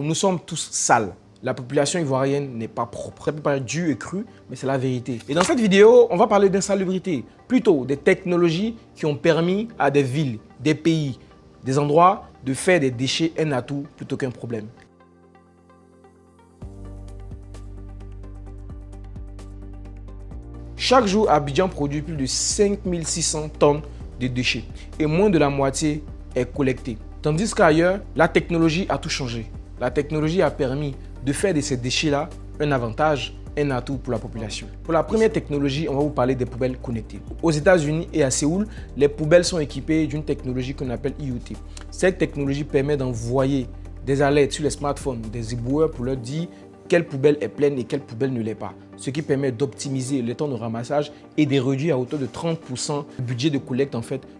Nous sommes tous sales. La population ivoirienne n'est pas propre. Ça peut paraître dur et cru, mais c'est la vérité. Et dans cette vidéo, on va parler d'insalubrité, plutôt des technologies qui ont permis à des villes, des pays, des endroits de faire des déchets un atout plutôt qu'un problème. Chaque jour, Abidjan produit plus de 5600 tonnes de déchets et moins de la moitié est collectée. Tandis qu'ailleurs, la technologie a tout changé. La technologie a permis de faire de ces déchets-là un avantage, un atout pour la population. Pour la première technologie, on va vous parler des poubelles connectées. Aux États-Unis et à Séoul, les poubelles sont équipées d'une technologie qu'on appelle IoT. Cette technologie permet d'envoyer des alertes sur les smartphones des éboueurs pour leur dire quelle poubelle est pleine et quelle poubelle ne l'est pas. Ce qui permet d'optimiser le temps de ramassage et de réduire à hauteur de 30% le budget de collecte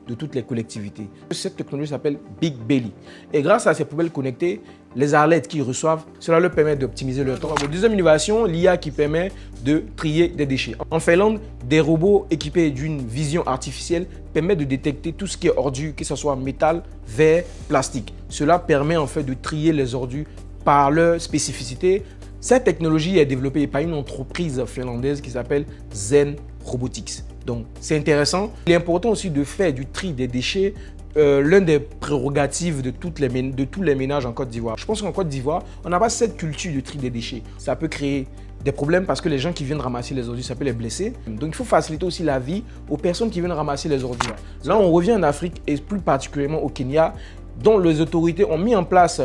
de toutes les collectivités. Cette technologie s'appelle Big Belly. Et grâce à ces poubelles connectées, les alertes qu'ils reçoivent, cela leur permet d'optimiser leur temps. Deuxième innovation, l'IA qui permet de trier des déchets. En Finlande, des robots équipés d'une vision artificielle permettent de détecter tout ce qui est ordures, que ce soit métal, verre, plastique. Cela permet en fait de trier les ordures par leur spécificité. Cette technologie est développée par une entreprise finlandaise qui s'appelle Zen Robotics. Donc, c'est intéressant. Il est important aussi de faire du tri des déchets l'un des prérogatives de tous les ménages en Côte d'Ivoire. Je pense qu'en Côte d'Ivoire, on n'a pas cette culture de tri des déchets. Ça peut créer des problèmes parce que les gens qui viennent ramasser les ordures, ça peut les blesser. Donc, il faut faciliter aussi la vie aux personnes qui viennent ramasser les ordures. Là, on revient en Afrique et plus particulièrement au Kenya, dont les autorités ont mis en place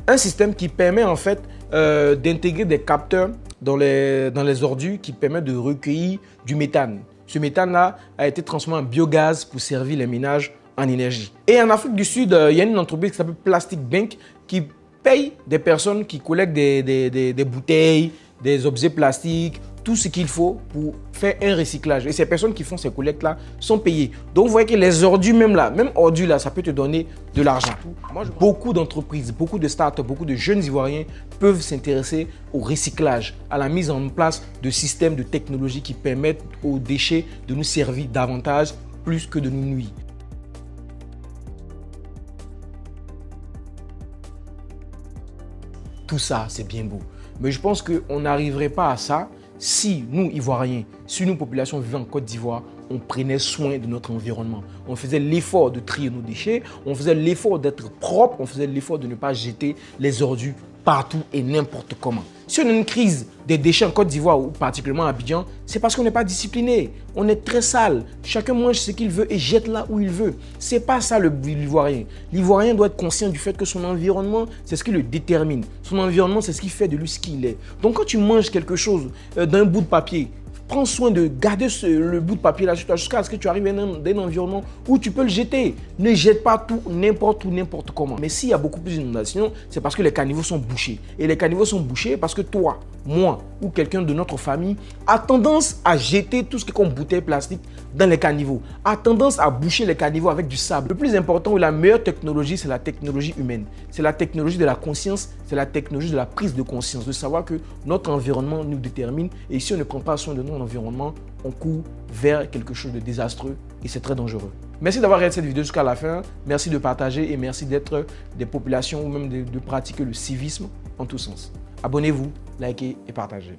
un système qui permet en fait d'intégrer des capteurs dans les ordures qui permettent de recueillir du méthane. Ce méthane-là a été transformé en biogaz pour servir les ménages en énergie. Et en Afrique du Sud, il y a une entreprise qui s'appelle Plastic Bank qui paye des personnes qui collectent des bouteilles, des objets plastiques, tout ce qu'il faut pour faire un recyclage. Et ces personnes qui font ces collectes-là sont payées. Donc, vous voyez que les ordures, même ordures là, ça peut te donner de l'argent. Beaucoup d'entreprises, beaucoup de startups, beaucoup de jeunes Ivoiriens peuvent s'intéresser au recyclage, à la mise en place de systèmes de technologie qui permettent aux déchets de nous servir davantage, plus que de nous nuire. Tout ça, c'est bien beau. Mais je pense qu'on n'arriverait pas à ça si nous, Ivoiriens, si nous, populations vivant en Côte d'Ivoire, on prenait soin de notre environnement. On faisait l'effort de trier nos déchets, on faisait l'effort d'être propre, on faisait l'effort de ne pas jeter les ordures partout et n'importe comment. Si on a une crise des déchets en Côte d'Ivoire ou particulièrement à Abidjan, c'est parce qu'on n'est pas discipliné. On est très sale. Chacun mange ce qu'il veut et jette là où il veut. C'est pas ça l'Ivoirien. L'Ivoirien doit être conscient du fait que son environnement, c'est ce qui le détermine. Son environnement, c'est ce qui fait de lui ce qu'il est. Donc quand tu manges quelque chose d'un bout de papier, prends soin de garder le bout de papier là sur toi jusqu'à ce que tu arrives à un environnement où tu peux le jeter. Ne jette pas tout, n'importe où, n'importe comment. Mais s'il y a beaucoup plus d'inondations, c'est parce que les caniveaux sont bouchés. Et les caniveaux sont bouchés parce que toi, moi ou quelqu'un de notre famille a tendance à jeter tout ce qui est comme bouteille plastique dans les caniveaux, a tendance à boucher les caniveaux avec du sable. Le plus important ou la meilleure technologie, c'est la technologie humaine. C'est la technologie de la conscience, c'est la technologie de la prise de conscience, de savoir que notre environnement nous détermine et si on ne prend pas soin de notre environnement, on court vers quelque chose de désastreux et c'est très dangereux. Merci d'avoir regardé cette vidéo jusqu'à la fin. Merci de partager et merci d'être des populations ou même de pratiquer le civisme en tous sens. Abonnez-vous, likez et partagez.